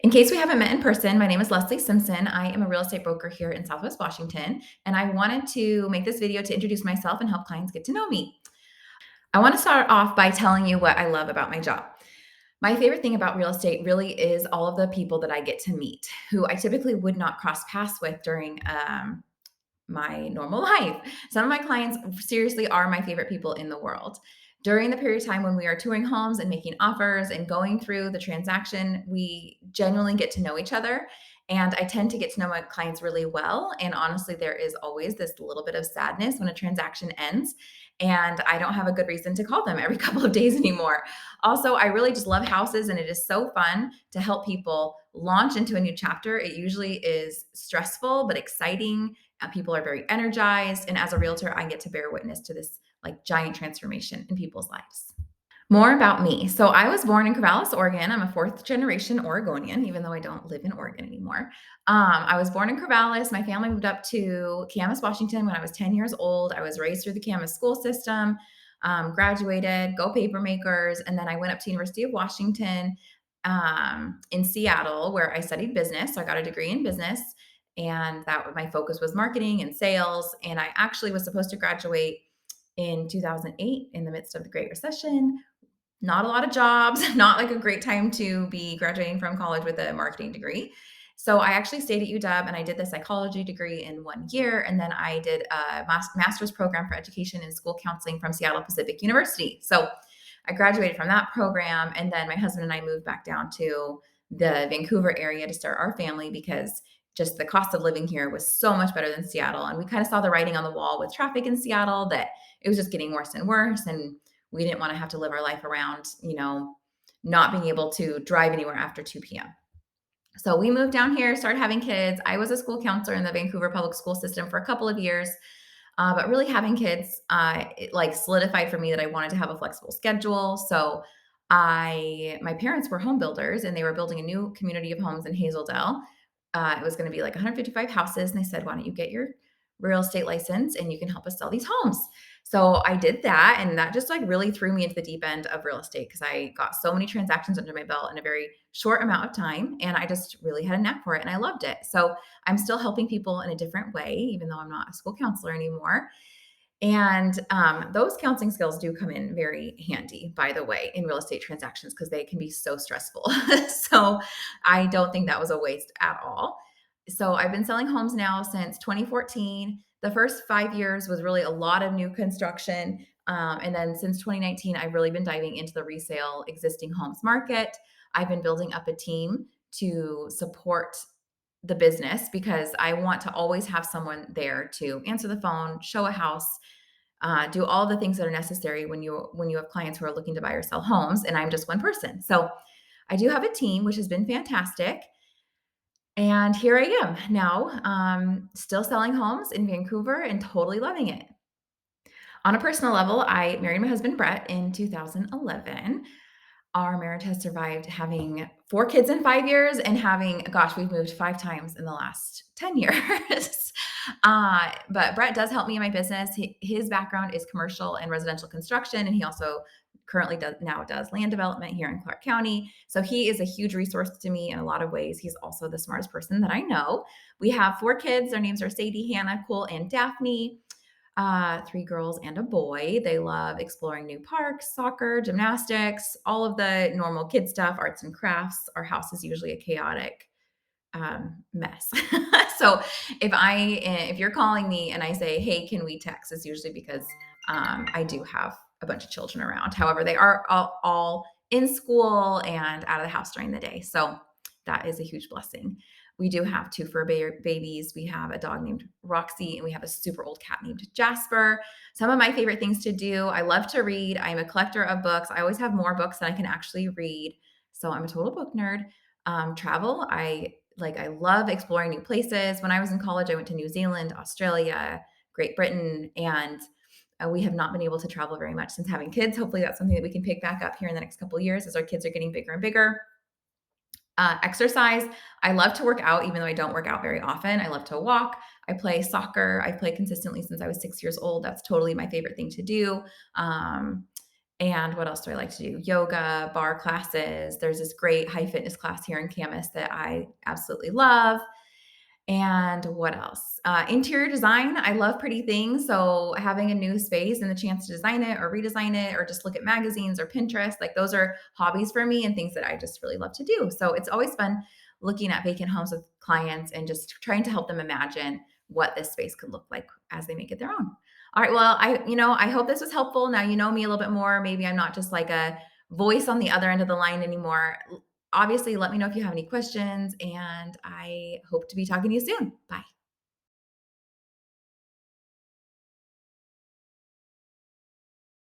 In case we haven't met in person, my name is Leslie Simpson. I am a real estate broker here in Southwest Washington, and I wanted to make this video to introduce myself and help clients get to know me. I want to start off by telling you what I love about my job. My favorite thing about real estate really is all of the people that I get to meet who I typically would not cross paths with during my normal life. Some of my clients seriously are my favorite people in the world. During the period of time when we are touring homes and making offers and going through the transaction, we genuinely get to know each other. And I tend to get to know my clients really well. And honestly, there is always this little bit of sadness when a transaction ends. And I don't have a good reason to call them every couple of days anymore. Also, I really just love houses, and it is so fun to help people launch into a new chapter. It usually is stressful, but exciting. People are very energized. And as a realtor, I get to bear witness to this like giant transformation in people's lives. More about me. So I was born in Corvallis, Oregon. I'm a fourth generation Oregonian, even though I don't live in Oregon anymore. I was born in Corvallis. My family moved up to Camas, Washington when I was 10 years old. I was raised through the Camas school system, graduated, go Papermakers. And then I went up to University of Washington in Seattle, where I studied business. So I got a degree in business. And that my focus was marketing and sales. And I actually was supposed to graduate in 2008 in the midst of the Great Recession. Not a lot of jobs, not like a great time to be graduating from college with a marketing degree. So I actually stayed at UW and I did the psychology degree in 1 year. And then I did a master's program for education and school counseling from Seattle Pacific University. So I graduated from that program. And then my husband and I moved back down to the Vancouver area to start our family because just the cost of living here was so much better than Seattle. And we kind of saw the writing on the wall with traffic in Seattle that it was just getting worse and worse. And we didn't want to have to live our life around, not being able to drive anywhere after 2 p.m. So we moved down here, started having kids. I was a school counselor in the Vancouver public school system for a couple of years. But really having kids, it like solidified for me that I wanted to have a flexible schedule. So my parents were home builders and they were building a new community of homes in Hazeldale. It was going to be like 155 houses. And they said, why don't you get your real estate license and you can help us sell these homes? So I did that. And that just like really threw me into the deep end of real estate because I got so many transactions under my belt in a very short amount of time. And I just really had a knack for it and I loved it. So I'm still helping people in a different way, even though I'm not a school counselor anymore. And those counseling skills do come in very handy, by the way, in real estate transactions because they can be so stressful. So I don't think that was a waste at all. So I've been selling homes now since 2014. The first 5 years was really a lot of new construction. And then since 2019, I've really been diving into the resale existing homes market. I've been building up a team to support the business because I want to always have someone there to answer the phone, show a house, do all the things that are necessary when you have clients who are looking to buy or sell homes. And I'm just one person, so I do have a team, which has been fantastic. And here I am now, still selling homes in Vancouver and totally loving it. On a personal level, I married my husband Brett in 2011. Our marriage has survived having 4 kids in 5 years and having gosh, we've moved 5 times in the last 10 years. But Brett does help me in my business. His background is commercial and residential construction, and he also currently does land development here in Clark County. So he is a huge resource to me in a lot of ways. He's also the smartest person that I know. We have 4 kids. Their names are Sadie, Hannah, Cole, and Daphne. 3 girls and a boy. They love exploring new parks, soccer, gymnastics, all of the normal kid stuff, arts and crafts. Our house is usually a chaotic mess. So if you're calling me and I say, "Hey, can we text?" It's usually because I do have a bunch of children around. However, they are all in school and out of the house during the day. So that is a huge blessing. We do have 2 fur babies. We have a dog named Roxy, and we have a super old cat named Jasper. Some of my favorite things to do, I love to read. I'm a collector of books. I always have more books than I can actually read. So I'm a total book nerd. Travel, I love exploring new places. When I was in college, I went to New Zealand, Australia, Great Britain, and we have not been able to travel very much since having kids. Hopefully that's something that we can pick back up here in the next couple of years as our kids are getting bigger and bigger. Exercise. I love to work out, even though I don't work out very often. I love to walk. I play soccer. I've played consistently since I was 6 years old. That's totally my favorite thing to do. And what else do I like to do? Yoga, bar classes. There's this great high fitness class here in Camas that I absolutely love. And what else? Interior design. I love pretty things. So having a new space and the chance to design it or redesign it or just look at magazines or Pinterest, like those are hobbies for me and things that I just really love to do. So it's always fun looking at vacant homes with clients and just trying to help them imagine what this space could look like as they make it their own. All right. Well, I hope this was helpful. Now you know me a little bit more. Maybe I'm not just like a voice on the other end of the line anymore. Obviously, let me know if you have any questions, and I hope to be talking to you soon. Bye.